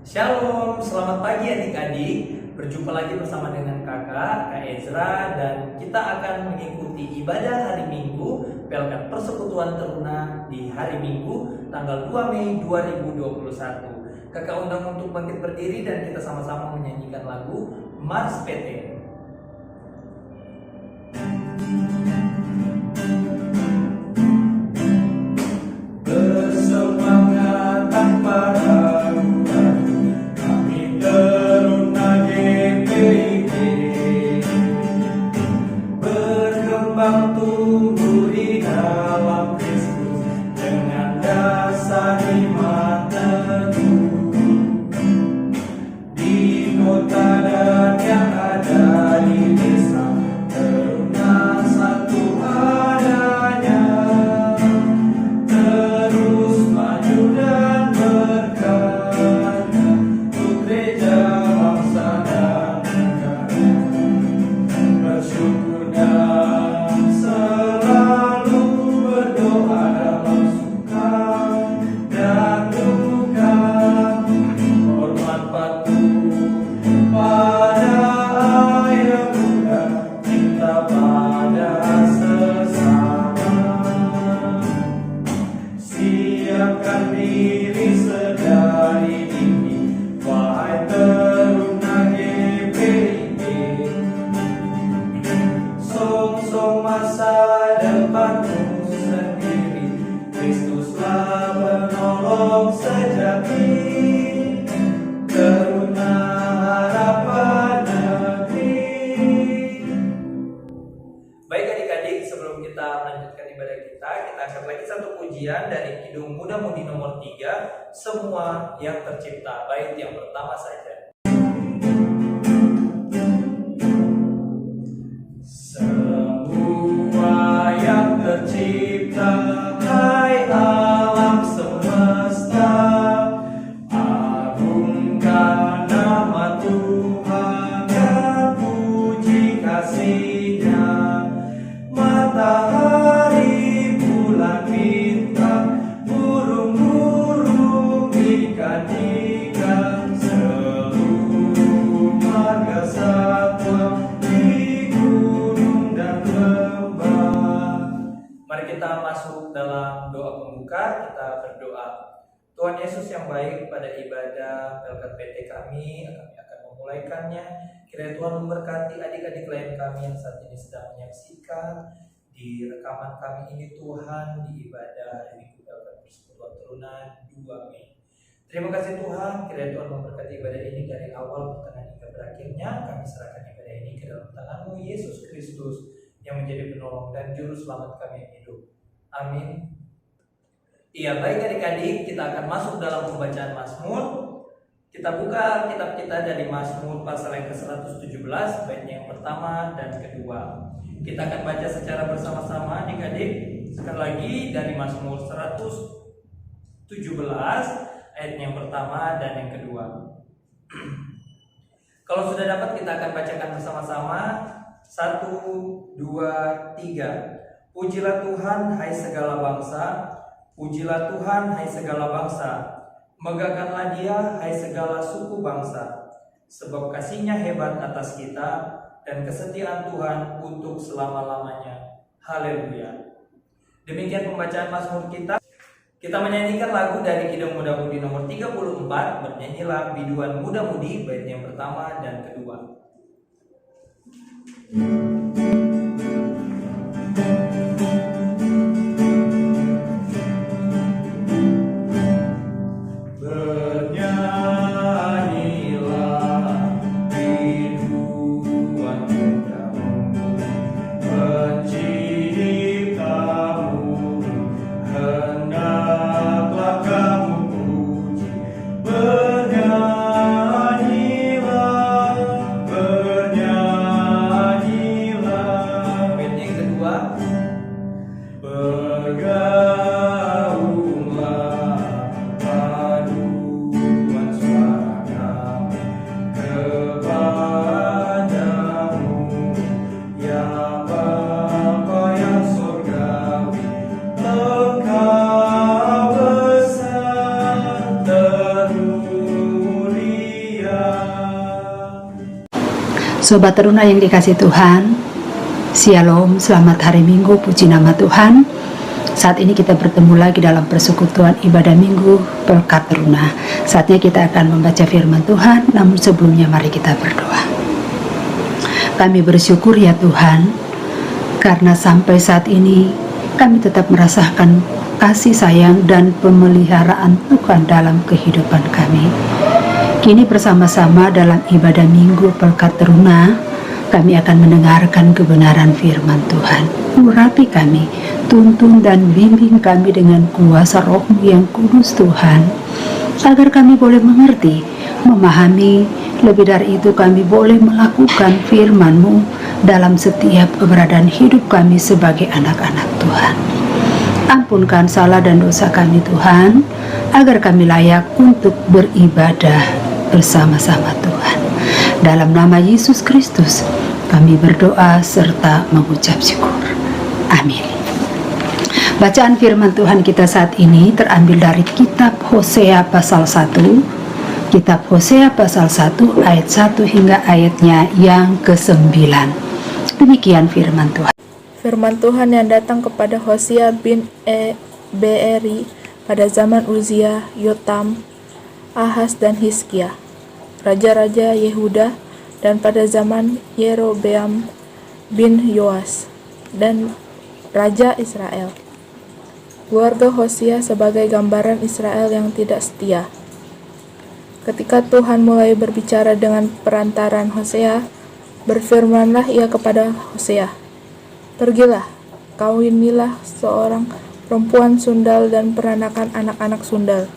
Shalom, selamat pagi adik-adik. Berjumpa lagi bersama dengan kakak, Kak Ezra, dan kita akan mengikuti ibadah hari Minggu Pelkat Persekutuan Teruna di hari Minggu tanggal 2 Mei 2021. Kakak undang untuk bangkit berdiri dan kita sama-sama menyanyikan lagu Mars PT. Bersemangat tanpa ragu, kami Teruna GPIB, berkembang tumbuh di dalam Kristus dengan dasar iman teguh. Di kota dan yang ada di desa, Teruna satu adanya, terus maju dan berkarya untuk gereja, bangsa dan negara. Bersyukur dan selalu berdoa dalam suka dan duka, hormat patuh pada ayah bunda, cinta pada sesama. Siapkan diri sedari dini, wahai Teruna GPIB. Song-song masa depanmu sendiri, Kristuslah penolong sejati. Teruna harapan negeri. Baik adik-adik, sebelum kita melanjutkan ibadah kita angkat lagi satu pujian dari Kidung Muda Mudi nomor 3, Semua yang Tercipta, bait yang pertama saja. Semua yang tercipta, hai alam semesta, agungkan nama Tuhan dan puji kasih-Nya. Matahari, bulan, bintang, burung-burung, ikan-ikan, seluruh marga satwa di gunung dan lembah. Mari kita masuk dalam doa pembuka. Kita berdoa. Tuhan Yesus yang baik, pada ibadah Pelkat PT kami akan memulaikannya. Kiranya Tuhan memberkati adik-adik lain kami yang saat ini sedang menyaksikan di rekaman kami ini, Tuhan, di ibadah Minggu Pelkat Persekutuan Teruna 2 Mei. Terima kasih Tuhan, kiranya Tuhan memberkati ibadah ini dari awal, pertengahan hingga berakhirnya. Kami serahkan ibadah ini ke dalam tangan-Mu, Yesus Kristus, yang menjadi penolong dan juru selamat kami yang hidup. Amin. Iya, baik adik-adik, kita akan masuk dalam pembacaan Mazmur. Kita buka kitab kita dari Mazmur pasal yang ke-117, baitnya yang pertama dan kedua. Kita akan baca secara bersama-sama adik-adik. Sekali lagi dari Mazmur 117, ayat yang pertama dan yang kedua. Kalau sudah dapat, kita akan bacakan bersama-sama. 1, 2, 3. Pujilah Tuhan, hai segala bangsa. Pujilah Tuhan, hai segala bangsa. Megahkanlah Dia, hai segala suku bangsa. Sebab kasih-Nya hebat atas kita, dan kesetiaan Tuhan untuk selama-lamanya. Haleluya. Demikian pembacaan Mazmur kita. Kita menyanyikan lagu dari Kidung Muda Mudi nomor 34, bernyanyilah Biduan Muda Mudi, bait yang pertama dan kedua. Bernyanyilah. Bait yang kedua. Sobat Teruna yang dikasih Tuhan, Shalom, selamat hari Minggu, puji nama Tuhan. Saat ini kita bertemu lagi dalam persekutuan ibadah Minggu Pelkat Teruna. Saatnya kita akan membaca firman Tuhan, namun sebelumnya mari kita berdoa. Kami bersyukur ya Tuhan, karena sampai saat ini kami tetap merasakan kasih sayang dan pemeliharaan Tuhan dalam kehidupan kami. Kini bersama-sama dalam ibadah Minggu Pelkat Teruna, kami akan mendengarkan kebenaran firman Tuhan. Urapi kami, tuntun dan bimbing kami dengan kuasa Roh-Mu yang kudus Tuhan, agar kami boleh mengerti, memahami, lebih dari itu kami boleh melakukan firman-Mu dalam setiap keberadaan hidup kami sebagai anak-anak Tuhan. Ampunkan salah dan dosa kami Tuhan, agar kami layak untuk beribadah bersama-sama Tuhan. Dalam nama Yesus Kristus kami berdoa serta mengucap syukur. Amin. Bacaan firman Tuhan kita saat ini terambil dari kitab Hosea pasal 1. Kitab Hosea pasal 1 ayat 1 hingga ayatnya yang ke-9. Demikian firman Tuhan. Firman Tuhan yang datang kepada Hosea bin Beeri pada zaman Uzia, Yotam, Ahaz dan Hizkia, raja-raja Yehuda, dan pada zaman Yerobeam bin Yoas dan raja Israel. Keluarga Hosea sebagai gambaran Israel yang tidak setia. Ketika Tuhan mulai berbicara dengan perantaran Hosea, berfirmanlah ia kepada Hosea, "Pergilah, kawinilah seorang perempuan sundal dan peranakan anak-anak sundal,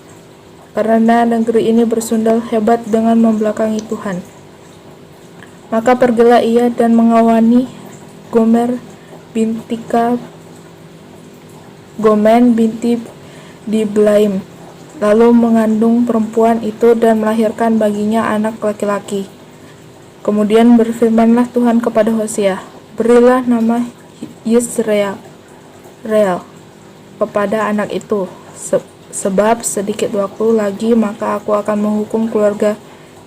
karena negeri ini bersundal hebat dengan membelakangi Tuhan." Maka pergilah ia dan mengawani Gomen binti Diblaim, lalu mengandung perempuan itu dan melahirkan baginya anak laki-laki. Kemudian berfirmanlah Tuhan kepada Hosea, "Berilah nama Yisrael kepada anak itu, sebab sedikit waktu lagi maka aku akan menghukum keluarga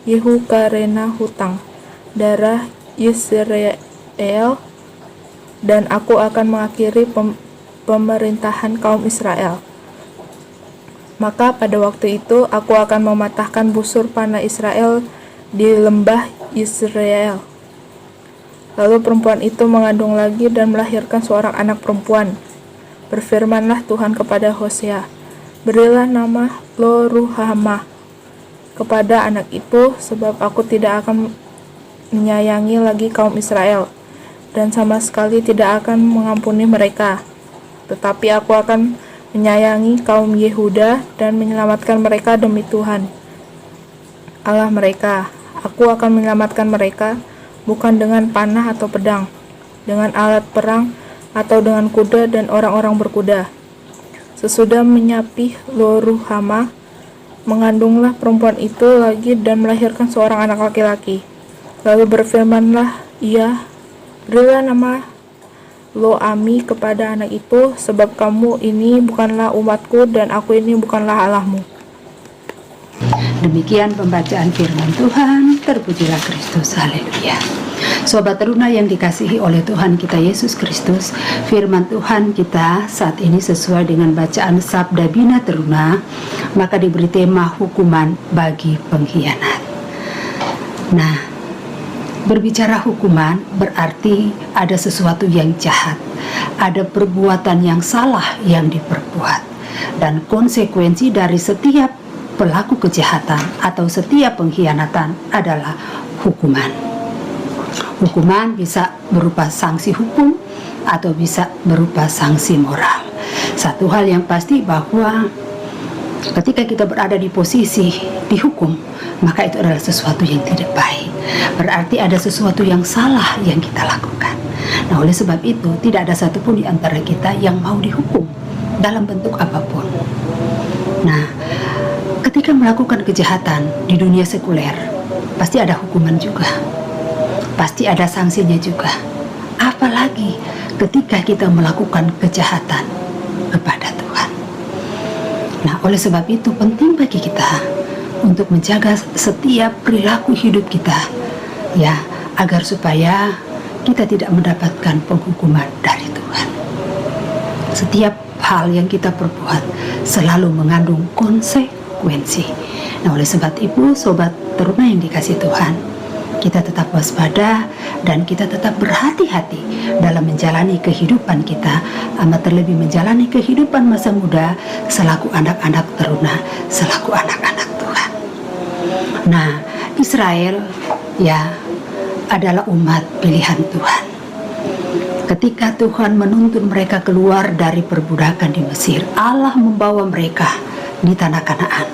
Yehu karena hutang darah Yisrael, dan aku akan mengakhiri pemerintahan kaum Israel. Maka pada waktu itu aku akan mematahkan busur panah Israel di lembah Yisrael." Lalu perempuan itu mengandung lagi dan melahirkan seorang anak perempuan. Berfirmanlah Tuhan kepada Hosea, "Berilah nama Lo-ruhamah kepada anak itu, sebab aku tidak akan menyayangi lagi kaum Israel, dan sama sekali tidak akan mengampuni mereka. Tetapi aku akan menyayangi kaum Yehuda dan menyelamatkan mereka demi Tuhan Allah mereka. Aku akan menyelamatkan mereka bukan dengan panah atau pedang, dengan alat perang atau dengan kuda dan orang-orang berkuda." Sesudah menyapih Lo-ruhamah, mengandunglah perempuan itu lagi dan melahirkan seorang anak laki-laki. Lalu berfirmanlah ia, "Berilah nama Lo-ami kepada anak itu, sebab kamu ini bukanlah umatku dan aku ini bukanlah Allahmu." Demikian pembacaan firman Tuhan. Terpujilah Kristus. Haleluya. Sobat Teruna yang dikasihi oleh Tuhan kita Yesus Kristus, firman Tuhan kita saat ini sesuai dengan bacaan Sabda Bina Teruna, maka diberi tema hukuman bagi pengkhianat. Nah, berbicara hukuman berarti ada sesuatu yang jahat, ada perbuatan yang salah yang diperbuat, dan konsekuensi dari setiap pelaku kejahatan atau setiap pengkhianatan adalah hukuman. Hukuman bisa berupa sanksi hukum atau bisa berupa sanksi moral. Satu hal yang pasti bahwa ketika kita berada di posisi dihukum, maka itu adalah sesuatu yang tidak baik. Berarti ada sesuatu yang salah yang kita lakukan. Nah, oleh sebab itu tidak ada satupun di antara kita yang mau dihukum dalam bentuk apapun. Nah, ketika melakukan kejahatan di dunia sekuler, pasti ada hukuman juga, pasti ada sanksinya juga. Apalagi ketika kita melakukan kejahatan kepada Tuhan. Nah, oleh sebab itu penting bagi kita untuk menjaga setiap perilaku hidup kita, ya, agar supaya kita tidak mendapatkan penghukuman dari Tuhan. Setiap hal yang kita perbuat selalu mengandung konsekuensi. Nah, oleh sebab itu, sobat teruna yang dikasih Tuhan, kita tetap waspada dan kita tetap berhati-hati dalam menjalani kehidupan kita, amat terlebih menjalani kehidupan masa muda selaku anak-anak teruna, selaku anak-anak Tuhan. Nah, Israel ya adalah umat pilihan Tuhan. Ketika Tuhan menuntun mereka keluar dari perbudakan di Mesir, Allah membawa mereka di tanah Kanaan,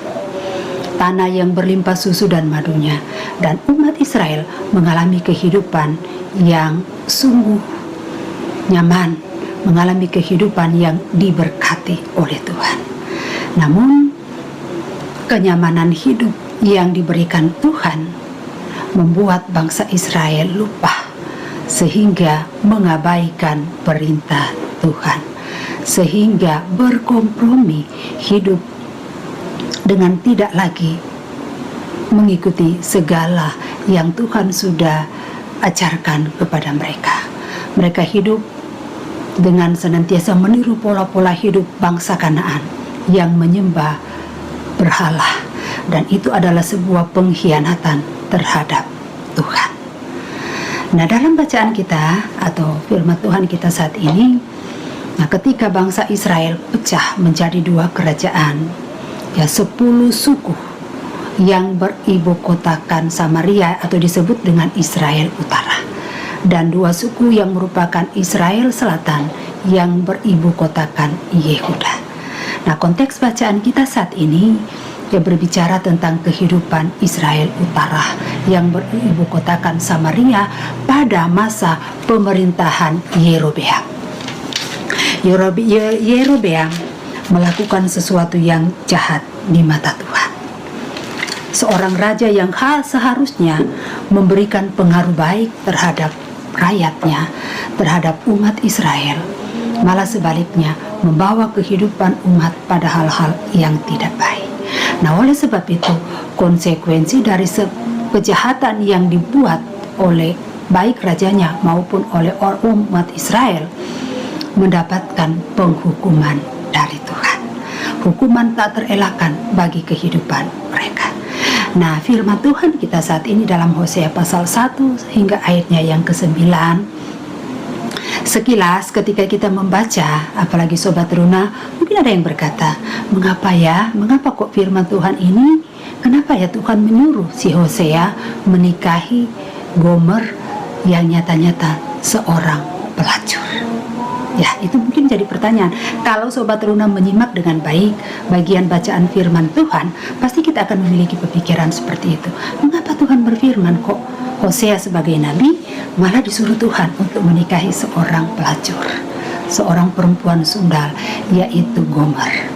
tanah yang berlimpah susu dan madunya, dan umat Israel mengalami kehidupan yang sungguh nyaman, mengalami kehidupan yang diberkati oleh Tuhan. Namun kenyamanan hidup yang diberikan Tuhan membuat bangsa Israel lupa, sehingga mengabaikan perintah Tuhan, sehingga berkompromi hidup dengan tidak lagi mengikuti segala yang Tuhan sudah ajarkan kepada mereka. Mereka hidup dengan senantiasa meniru pola-pola hidup bangsa Kanaan yang menyembah berhala, dan itu adalah sebuah pengkhianatan terhadap Tuhan. Nah, dalam bacaan kita atau firman Tuhan kita saat ini, nah, ketika bangsa Israel pecah menjadi dua kerajaan, ya 10 suku yang beribu kotakan Samaria atau disebut dengan Israel Utara, dan 2 suku yang merupakan Israel Selatan yang beribu kotakan Yehuda. Nah, konteks bacaan kita saat ini ya berbicara tentang kehidupan Israel Utara yang beribu kotakan Samaria pada masa pemerintahan Yerobeam. Yerobeam melakukan sesuatu yang jahat di mata Tuhan. Seorang raja yang seharusnya memberikan pengaruh baik terhadap rakyatnya, terhadap umat Israel, malah sebaliknya membawa kehidupan umat pada hal-hal yang tidak baik. Nah, oleh sebab itu, konsekuensi dari kejahatan yang dibuat oleh baik rajanya maupun oleh umat Israel mendapatkan penghukuman dari Tuhan. Hukuman tak terelakkan bagi kehidupan mereka. Nah, firman Tuhan kita saat ini dalam Hosea pasal 1 hingga ayatnya yang ke-9. Sekilas ketika kita membaca, apalagi sobat teruna, mungkin ada yang berkata, mengapa kok firman Tuhan ini, kenapa ya Tuhan menyuruh si Hosea menikahi Gomer yang nyata-nyata seorang pelacur? Ya, itu mungkin jadi pertanyaan. Kalau sobat teruna menyimak dengan baik bagian bacaan firman Tuhan, pasti kita akan memiliki pemikiran seperti itu. Mengapa Tuhan berfirman kok Hosea sebagai nabi malah disuruh Tuhan untuk menikahi seorang pelacur, seorang perempuan sundal, yaitu Gomer?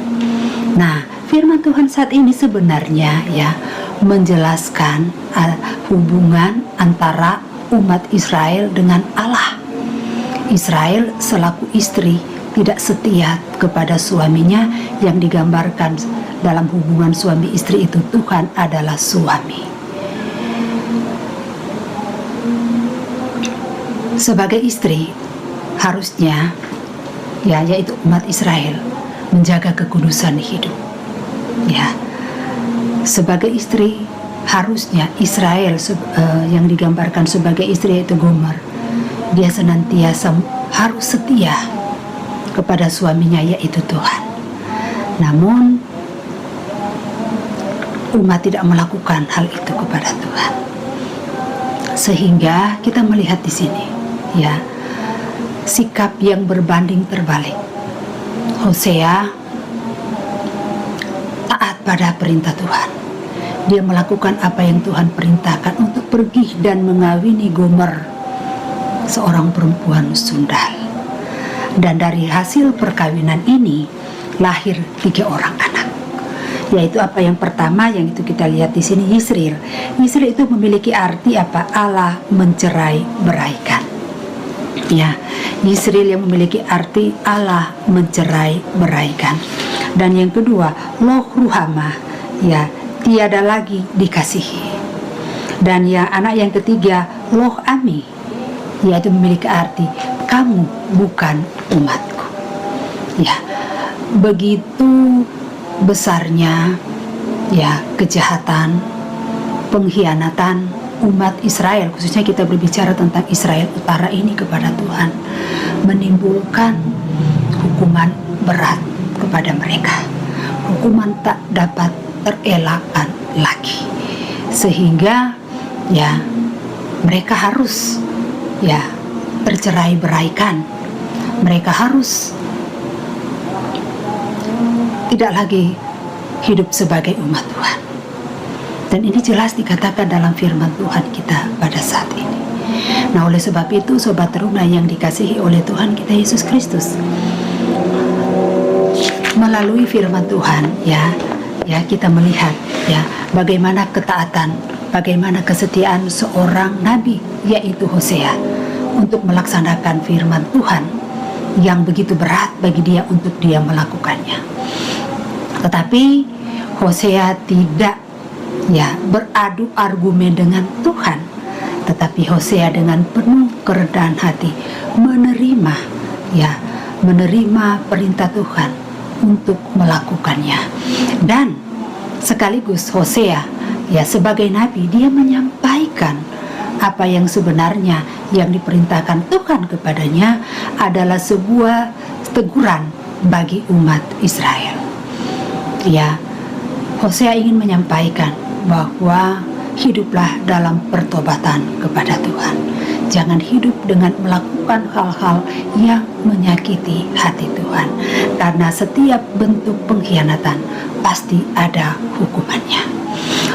Nah, firman Tuhan saat ini sebenarnya ya menjelaskan hubungan antara umat Israel dengan Allah. Israel selaku istri tidak setia kepada suaminya, yang digambarkan dalam hubungan suami istri itu Tuhan adalah suami. Sebagai istri harusnya ya, yaitu umat Israel menjaga kekudusan hidup. Ya, sebagai istri harusnya Israel yang digambarkan sebagai istri yaitu Gomer, dia senantiasa harus setia kepada suaminya yaitu Tuhan. Namun umat tidak melakukan hal itu kepada Tuhan, sehingga kita melihat di sini ya sikap yang berbanding terbalik. Hosea taat pada perintah Tuhan. Dia melakukan apa yang Tuhan perintahkan untuk pergi dan mengawini Gomer, seorang perempuan sundal. Dan dari hasil perkawinan ini lahir 3 orang anak, yaitu apa yang pertama yang itu kita lihat di sini, Yisril. Yisril itu memiliki arti apa? Allah mencerai beraikan. Ya, Yisril yang memiliki arti Allah mencerai beraikan. Dan yang kedua, Loh Ruhamah, ya tiada lagi dikasihi. Dan yang anak yang ketiga, loh ami, yaitu memiliki arti kamu bukan umatku. Ya, begitu besarnya ya kejahatan, pengkhianatan umat Israel, khususnya kita berbicara tentang Israel Utara ini kepada Tuhan, menimbulkan hukuman berat kepada mereka. Hukuman tak dapat terelakkan lagi, sehingga ya mereka harus ya tercerai-beraikan. Mereka harus tidak lagi hidup sebagai umat Tuhan. Dan ini jelas dikatakan dalam firman Tuhan kita pada saat ini. Nah, oleh sebab itu Sobat Teruna yang dikasihi oleh Tuhan kita Yesus Kristus, melalui firman Tuhan ya kita melihat ya bagaimana ketaatan, bagaimana kesetiaan seorang nabi, yaitu Hosea, untuk melaksanakan firman Tuhan yang begitu berat bagi dia untuk dia melakukannya. Tetapi Hosea tidak ya beradu argumen dengan Tuhan, tetapi Hosea dengan penuh kerendahan hati menerima perintah Tuhan untuk melakukannya. Dan sekaligus Hosea ya sebagai nabi, dia menyampaikan apa yang sebenarnya yang diperintahkan Tuhan kepadanya adalah sebuah teguran bagi umat Israel. Ya, Hosea ingin menyampaikan bahwa hiduplah dalam pertobatan kepada Tuhan. Jangan hidup dengan melakukan hal-hal yang menyakiti hati Tuhan, karena setiap bentuk pengkhianatan pasti ada hukumannya.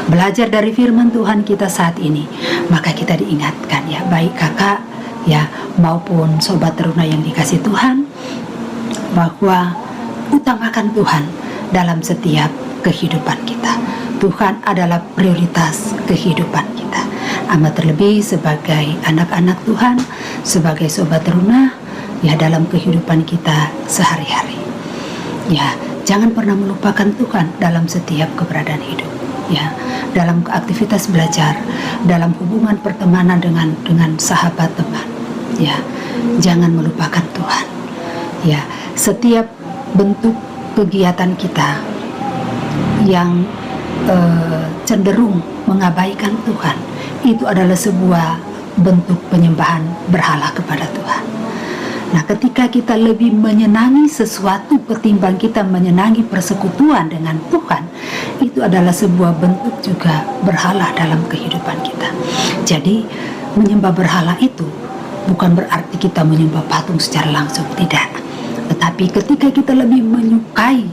Belajar dari firman Tuhan kita saat ini, maka kita diingatkan ya, baik kakak ya maupun Sobat Teruna yang dikasih Tuhan, bahwa utamakan Tuhan dalam setiap kehidupan kita. Tuhan adalah prioritas kehidupan kita. Amat terlebih sebagai anak-anak Tuhan, sebagai Sobat Teruna ya dalam kehidupan kita sehari-hari. Ya, jangan pernah melupakan Tuhan dalam setiap keberadaan hidup. Ya, dalam aktivitas belajar, dalam hubungan pertemanan dengan sahabat teman. Ya, jangan melupakan Tuhan. Ya, setiap bentuk kegiatan kita yang cenderung mengabaikan Tuhan, itu adalah sebuah bentuk penyembahan berhala kepada Tuhan. Nah, ketika kita lebih menyenangi sesuatu ketimbang kita menyenangi persekutuan dengan Tuhan, itu adalah sebuah bentuk juga berhala dalam kehidupan kita. Jadi, menyembah berhala itu bukan berarti kita menyembah patung secara langsung, tidak. Tetapi ketika kita lebih menyukai,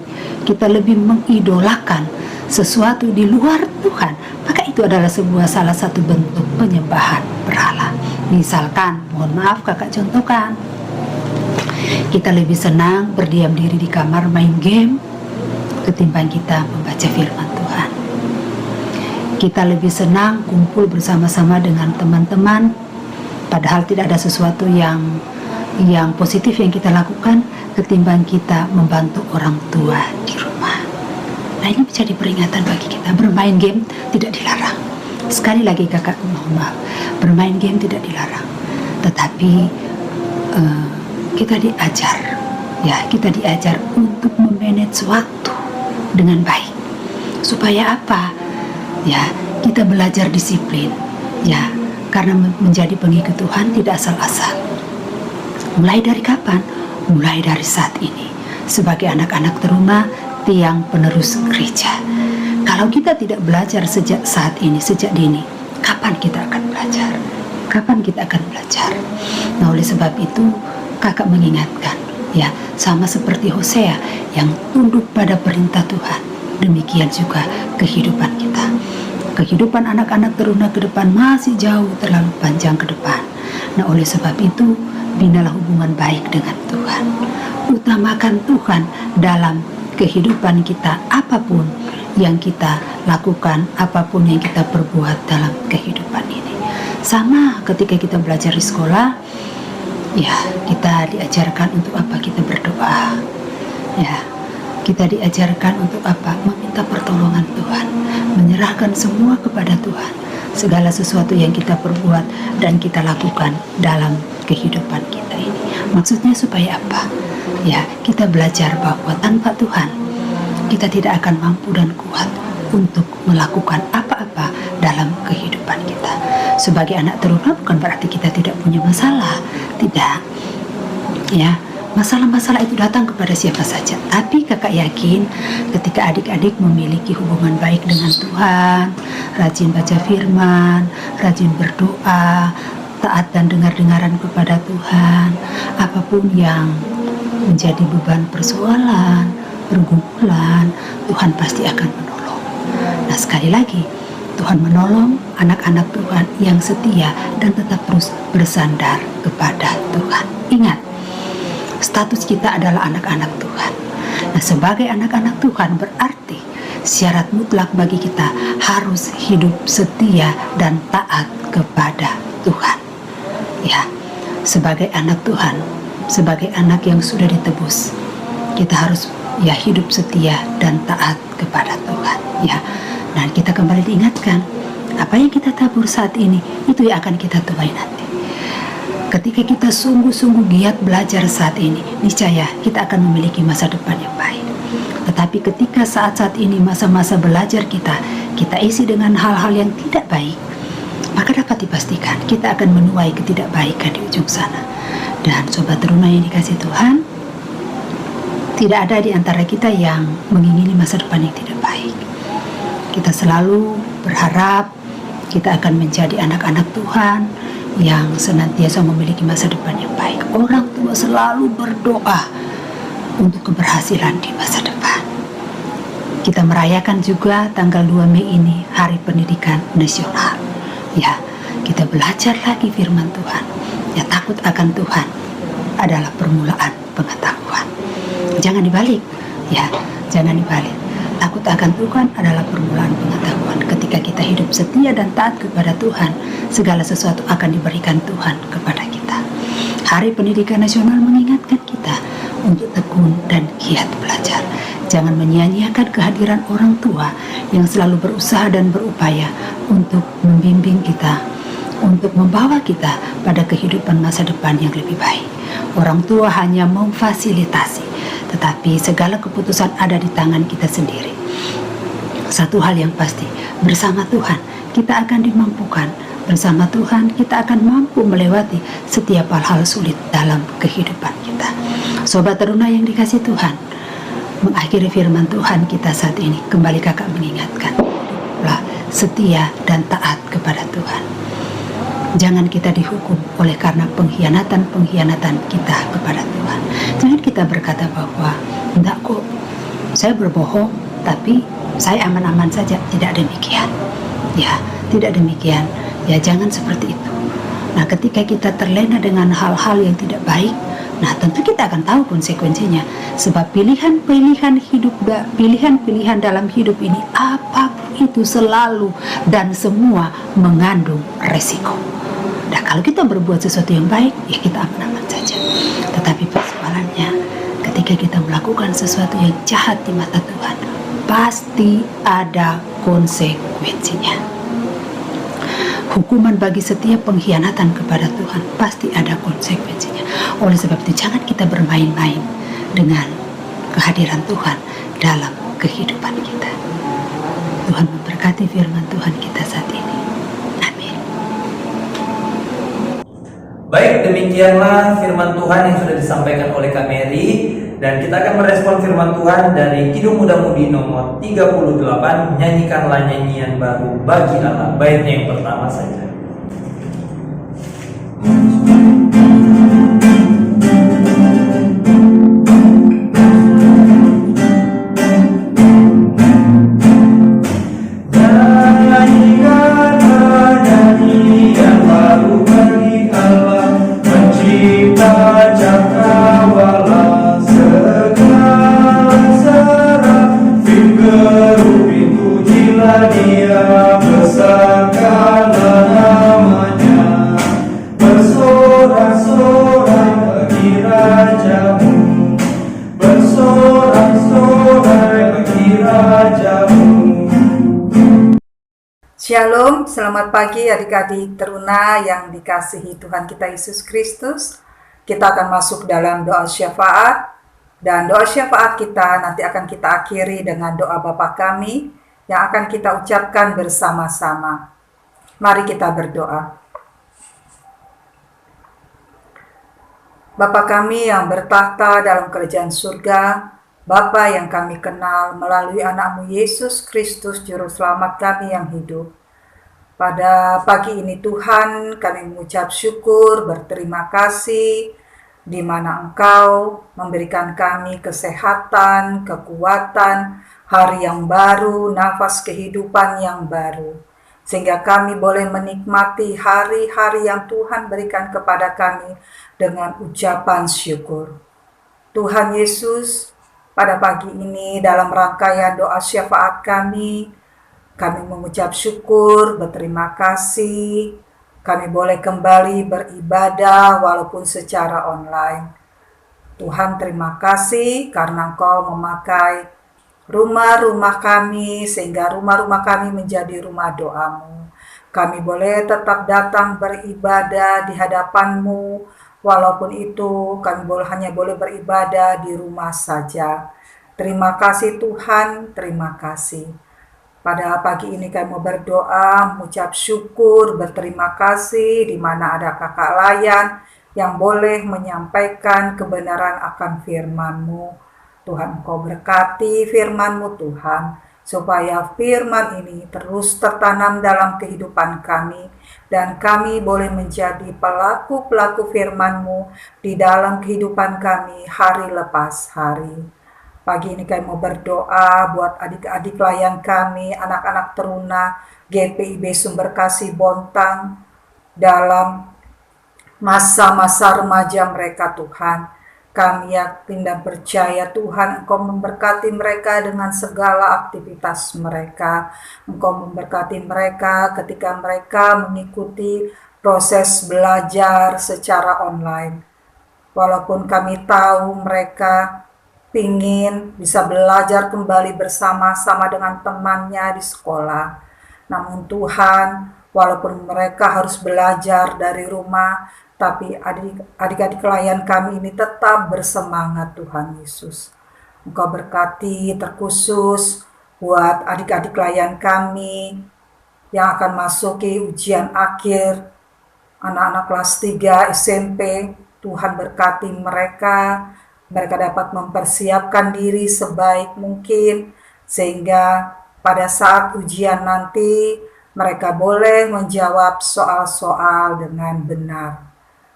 kita lebih mengidolakan sesuatu di luar Tuhan, maka itu adalah salah satu bentuk penyembahan berhala. Misalkan, mohon maaf kakak contohkan, kita lebih senang berdiam diri di kamar main game ketimbang kita membaca firman Tuhan. Kita lebih senang kumpul bersama-sama dengan teman-teman, padahal tidak ada sesuatu yang positif yang kita lakukan ketimbang kita membantu orang tua di rumah. Nah, ini menjadi peringatan bagi kita. Bermain game tidak dilarang. Sekali lagi kakak mohon maaf, bermain game tidak dilarang, tetapi kita diajar untuk memanage waktu dengan baik. Supaya apa? Ya, kita belajar disiplin. Ya, karena menjadi pengikut Tuhan tidak asal-asal. Mulai dari kapan? Mulai dari saat ini. Sebagai anak-anak teruna, tiang penerus gereja. Kalau kita tidak belajar sejak saat ini, sejak dini, kapan kita akan belajar? Kapan kita akan belajar? Nah, oleh sebab itu, kakak mengingatkan, ya, sama seperti Hosea yang tunduk pada perintah Tuhan. Demikian juga kehidupan kita. Kehidupan anak-anak teruna ke depan masih jauh terlalu panjang ke depan. Nah, oleh sebab itu, binalah hubungan baik dengan Tuhan. Utamakan Tuhan dalam kehidupan kita, apapun yang kita lakukan, apapun yang kita perbuat dalam kehidupan ini. Sama ketika kita belajar di sekolah, ya, kita diajarkan untuk apa? Kita berdoa. Ya, kita diajarkan untuk apa? Meminta pertolongan Tuhan, menyerahkan semua kepada Tuhan. segala sesuatu yang kita perbuat dan kita lakukan dalam kehidupan kita ini. Maksudnya supaya apa? Ya, kita belajar bahwa tanpa Tuhan kita tidak akan mampu dan kuat untuk melakukan apa-apa dalam kehidupan kita. Sebagai anak teruna bukan berarti kita tidak punya masalah, tidak. Ya, masalah-masalah itu datang kepada siapa saja. Tapi kakak yakin ketika adik-adik memiliki hubungan baik dengan Tuhan, rajin baca firman, rajin berdoa, taat dan dengar-dengaran kepada Tuhan, apapun yang menjadi beban persoalan, pergumulan, Tuhan pasti akan menolong. Nah, sekali lagi, Tuhan menolong anak-anak Tuhan yang setia dan tetap terus bersandar kepada Tuhan. Ingat, status kita adalah anak-anak Tuhan. Nah, sebagai anak-anak Tuhan berarti syarat mutlak bagi kita harus hidup setia dan taat kepada Tuhan. Ya, sebagai anak Tuhan, sebagai anak yang sudah ditebus, kita harus ya hidup setia dan taat kepada Tuhan. Ya, dan kita kembali diingatkan, apa yang kita tabur saat ini itu yang akan kita tuai nanti. Ketika kita sungguh-sungguh giat belajar saat ini, niscaya kita akan memiliki masa depan yang baik. Tetapi ketika saat-saat ini masa-masa belajar kita isi dengan hal-hal yang tidak baik, maka dapat dipastikan kita akan menuai ketidakbaikan di ujung sana. Dan sobat teruna yang dikasih Tuhan, tidak ada di antara kita yang mengingini masa depan yang tidak baik. Kita selalu berharap kita akan menjadi anak-anak Tuhan yang senantiasa memiliki masa depan yang baik. Orang tua selalu berdoa untuk keberhasilan di masa depan. Kita merayakan juga tanggal 2 Mei ini Hari Pendidikan Nasional. Ya, kita belajar lagi firman Tuhan. Ya, takut akan Tuhan adalah permulaan pengetahuan. Jangan dibalik, ya, jangan dibalik. Takut akan Tuhan adalah permulaan pengetahuan. Ketika kita hidup setia dan taat kepada Tuhan, segala sesuatu akan diberikan Tuhan kepada kita. Hari Pendidikan Nasional mengingatkan kita untuk tekun dan giat belajar. Jangan menyia-nyiakan kehadiran orang tua yang selalu berusaha dan berupaya untuk membimbing kita, untuk membawa kita pada kehidupan masa depan yang lebih baik. Orang tua hanya memfasilitasi, tetapi segala keputusan ada di tangan kita sendiri. Satu hal yang pasti, bersama Tuhan kita akan dimampukan. Bersama Tuhan kita akan mampu melewati setiap hal-hal sulit dalam kehidupan kita. Sobat teruna yang dikasih Tuhan, mengakhiri firman Tuhan kita saat ini, kembali kakak mengingatkan, hiduplah setia dan taat kepada Tuhan. Jangan kita dihukum oleh karena pengkhianatan kita kepada Tuhan. Jangan kita berkata bahwa enggak kok, saya berbohong tapi saya aman-aman saja. Tidak demikian. Ya, tidak demikian. Ya, jangan seperti itu. Nah, ketika kita terlena dengan hal-hal yang tidak baik, nah tentu kita akan tahu konsekuensinya. Sebab pilihan-pilihan dalam hidup ini, apapun itu selalu dan semua mengandung resiko. Nah, kalau kita berbuat sesuatu yang baik, ya kita aman-aman saja. Tetapi persoalannya, ketika kita melakukan sesuatu yang jahat di mata Tuhan, pasti ada konsekuensinya. Hukuman bagi setiap pengkhianatan kepada Tuhan pasti ada konsekuensinya. Oleh sebab itu, jangan kita bermain-main dengan kehadiran Tuhan dalam kehidupan kita. Tuhan memberkati firman Tuhan kita saat ini. Amin. Baik, demikianlah firman Tuhan yang sudah disampaikan oleh Kak Mary. Dan kita akan merespon firman Tuhan dari Kidung Muda-Mudi nomor 38, Nyanyikanlah Nyanyian Baru Bagi Allah. Baitnya yang pertama saja. Nyanyikanlah nyanyian baru bagi Allah, Pencipta cakrawala. Dia besarkanlah namanya, bersorak-sorai bagi Rajamu, bersorak-sorai bagi Rajamu. Shalom, selamat pagi adik-adik teruna yang dikasihi Tuhan kita Yesus Kristus. Kita akan masuk dalam doa syafaat, dan doa syafaat kita nanti akan kita akhiri dengan doa Bapa kami yang akan kita ucapkan bersama-sama. Mari kita berdoa. Bapa kami yang bertahta dalam kerajaan surga, Bapa yang kami kenal melalui anak-Mu Yesus Kristus Juru Selamat kami yang hidup. Pada pagi ini Tuhan, kami mengucap syukur, berterima kasih, di mana Engkau memberikan kami kesehatan, kekuatan, hari yang baru, nafas kehidupan yang baru. Sehingga kami boleh menikmati hari-hari yang Tuhan berikan kepada kami dengan ucapan syukur. Tuhan Yesus, pada pagi ini dalam rangkaian doa syafaat kami mengucap syukur, berterima kasih. Kami boleh kembali beribadah walaupun secara online. Tuhan terima kasih karena Engkau memakai rumah-rumah kami sehingga rumah-rumah kami menjadi rumah doa-Mu. Kami boleh tetap datang beribadah di hadapan-Mu. Walaupun itu kami hanya boleh beribadah di rumah saja. Terima kasih Tuhan, terima kasih. Pada pagi ini kami mau berdoa, mengucap syukur, berterima kasih di mana ada kakak Layan yang boleh menyampaikan kebenaran akan firman-Mu. Tuhan, Engkau berkati firman-Mu Tuhan, supaya firman ini terus tertanam dalam kehidupan kami, dan kami boleh menjadi pelaku-pelaku firman-Mu di dalam kehidupan kami hari lepas hari. Pagi ini kami mau berdoa buat adik-adik layan kami, anak-anak teruna GPIB Sumber Kasih Bontang dalam masa-masa remaja mereka Tuhan. Kami yakin dan percaya Tuhan Engkau memberkati mereka dengan segala aktivitas mereka. Engkau memberkati mereka ketika mereka mengikuti proses belajar secara online. Walaupun kami tahu mereka ingin bisa belajar kembali bersama-sama dengan temannya di sekolah. Namun Tuhan, walaupun mereka harus belajar dari rumah, tapi adik-adik layan kami ini tetap bersemangat Tuhan Yesus. Engkau berkati terkhusus buat adik-adik layan kami yang akan masuki ujian akhir, anak-anak kelas 3 SMP. Tuhan berkati mereka dapat mempersiapkan diri sebaik mungkin, sehingga pada saat ujian nanti mereka boleh menjawab soal-soal dengan benar.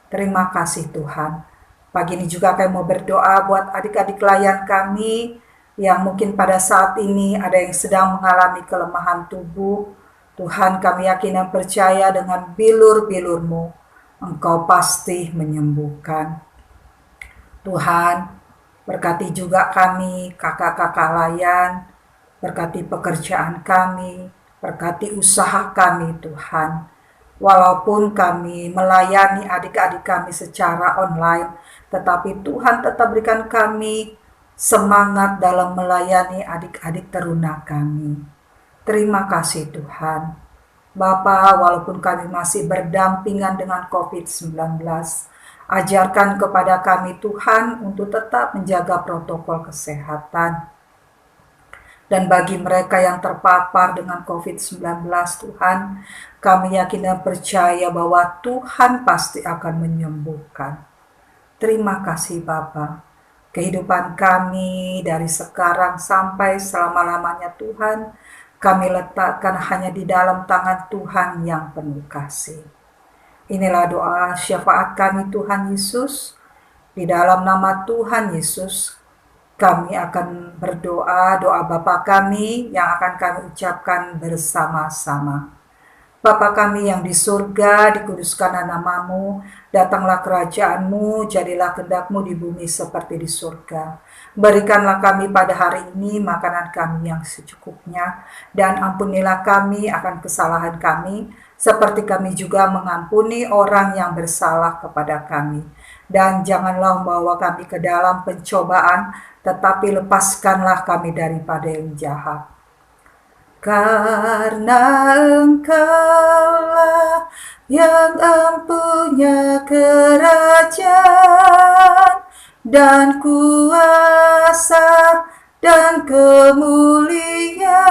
Terima kasih Tuhan. Pagi ini juga kami mau berdoa buat adik-adik layan kami yang mungkin pada saat ini ada yang sedang mengalami kelemahan tubuh. Tuhan, kami yakin dan percaya dengan bilur-bilur-Mu, Engkau pasti menyembuhkan. Tuhan, berkati juga kami, kakak-kakak layan, berkati pekerjaan kami, berkati usaha kami Tuhan. Walaupun kami melayani adik-adik kami secara online, tetapi Tuhan tetap berikan kami semangat dalam melayani adik-adik teruna kami. Terima kasih Tuhan. Bapa, walaupun kami masih berdampingan dengan COVID-19, ajarkan kepada kami Tuhan untuk tetap menjaga protokol kesehatan. Dan bagi mereka yang terpapar dengan COVID-19 Tuhan, kami yakin dan percaya bahwa Tuhan pasti akan menyembuhkan. Terima kasih Bapa. Kehidupan kami dari sekarang sampai selama-lamanya Tuhan, kami letakkan hanya di dalam tangan Tuhan yang penuh kasih. Inilah doa syafaat kami Tuhan Yesus. Di dalam nama Tuhan Yesus, kami akan berdoa, doa Bapa kami yang akan kami ucapkan bersama-sama. Bapa kami yang di surga, dikuduskanlah nama-Mu, datanglah kerajaan-Mu, jadilah kehendak-Mu di bumi seperti di surga. Berikanlah kami pada hari ini makanan kami yang secukupnya, dan ampunilah kami akan kesalahan kami, seperti kami juga mengampuni orang yang bersalah kepada kami. Dan janganlah membawa kami ke dalam pencobaan, tetapi lepaskanlah kami daripada yang jahat. karena Engkaulah yang empunya kerajaan dan kuasa dan kemuliaan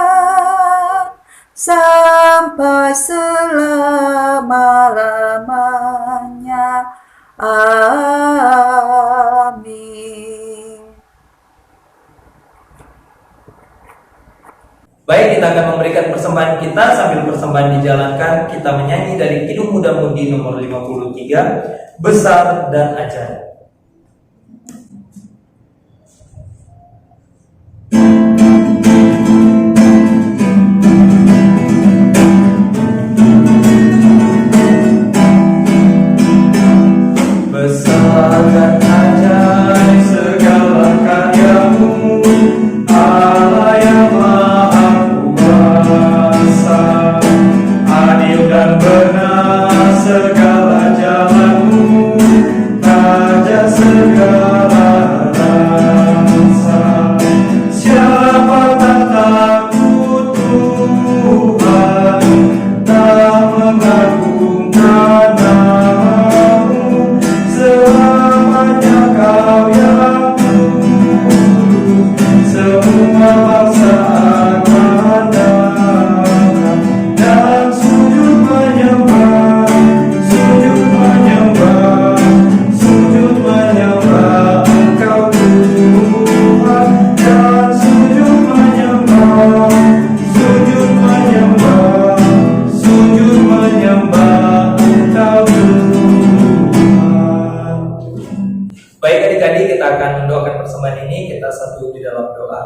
sampai selama-lamanya. Amin. Baik, kita akan memberikan persembahan kita. Sambil persembahan dijalankan, kita menyanyi dari Kidung Muda Mudi nomor 53, Besar dan Ajaib. Besar dan ajaib segala karyamu, Allah yang Maha Kuasa. Adil dan benar segala jalanmu, raja segala rasa. Siapa tak takut Tuhan, tak mengagungkan namamu, selamanya kau yang kudus, semua bangsa akan datang dan sujud menyembah, sujud menyembah, sujud menyembah Engkau Tuhan, dan sujud menyembah, sujud menyembah, sujud menyembah Engkau Tuhan. Baik adik-adik, kita akan mendoakan persembahan ini. Kita satu di dalam doa.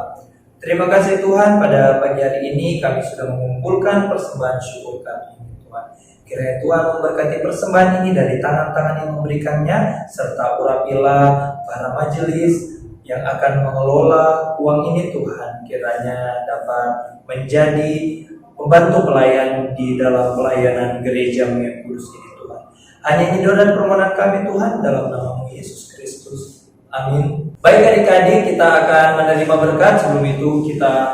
Terima kasih Tuhan, pada pagi hari ini kami sudah mengumpulkan persembahan syukur kami, Tuhan. Kiranya Tuhan memberkati persembahan ini dari tangan-tangan yang memberikannya, serta urapilah para majelis yang akan mengelola uang ini, Tuhan. Kiranya dapat menjadi membantu pelayan di dalam pelayanan gereja yang kudus ini, Tuhan. Hanya ini doa dan permohonan kami, Tuhan, dalam nama Yesus Kristus. Amin. Baik adik-adik, kita akan menerima berkat. Sebelum itu kita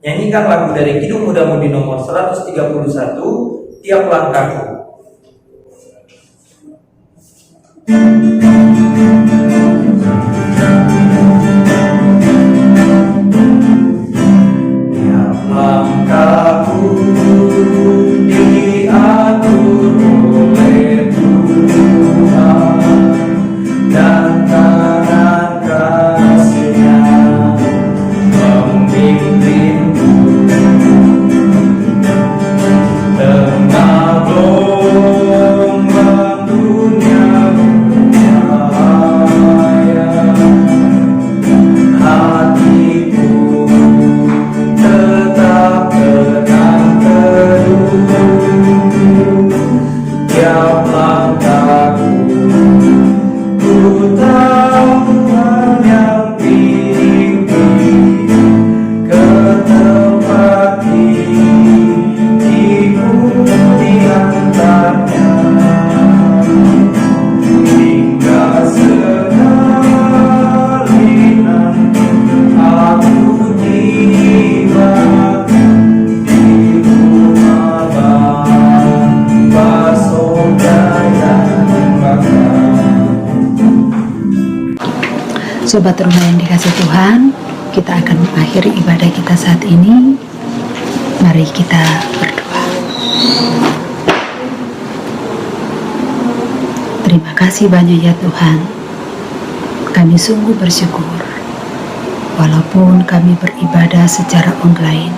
nyanyikan lagu dari Kidung Muda Mudi nomor 131, Tiap Langkahku. Tiap langkahku diatur oleh Tuhan, dan tangan kasih-Nya membimbingku. Tengah gelombang dunia berbahaya, hatiku tetap tegar teduh. Tiap langkahku ku tahu Tuhan yang pimpin ke tempat diriku diantarnya, hingga sekali nanti aku tiba di rumah Bapa Sorga yang bakal. Sobat rumah yang dikasih Tuhan, kita akan mengakhiri ibadah kita saat ini. Mari kita berdoa. Terima kasih banyak ya Tuhan. Kami sungguh bersyukur, walaupun kami beribadah secara online.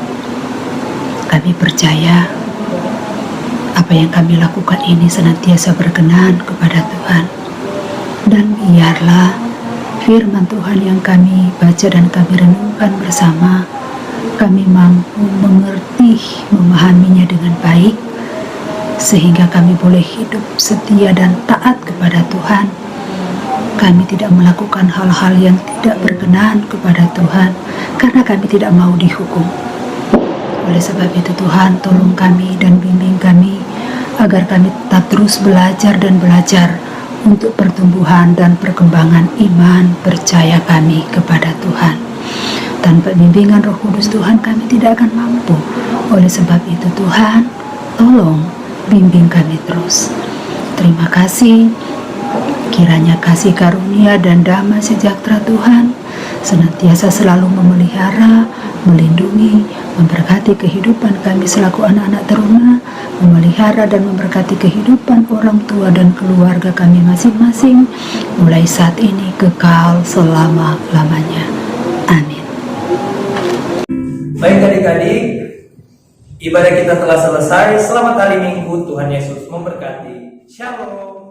Kami percaya apa yang kami lakukan ini senantiasa berkenan kepada Tuhan. Dan biarlah firman Tuhan yang kami baca dan kami renungkan bersama, kami mampu mengerti, memahaminya dengan baik, sehingga kami boleh hidup setia dan taat kepada Tuhan. Kami tidak melakukan hal-hal yang tidak berkenan kepada Tuhan, karena kami tidak mau dihukum. Oleh sebab itu Tuhan, tolong kami dan bimbing kami, agar kami tetap terus belajar dan belajar untuk pertumbuhan dan perkembangan iman percaya kami kepada Tuhan. Tanpa bimbingan Roh Kudus Tuhan kami tidak akan mampu. Oleh sebab itu Tuhan, tolong bimbing kami terus. Terima kasih. Kiranya kasih karunia dan damai sejahtera Tuhan senantiasa selalu memelihara, melindungi, memberkati kehidupan kami selaku anak-anak teruna, memelihara dan memberkati kehidupan orang tua dan keluarga kami masing-masing, mulai saat ini kekal selama-lamanya. Amin. Baik adik-adik, ibadah kita telah selesai. Selamat hari Minggu, Tuhan Yesus memberkati. Shalom.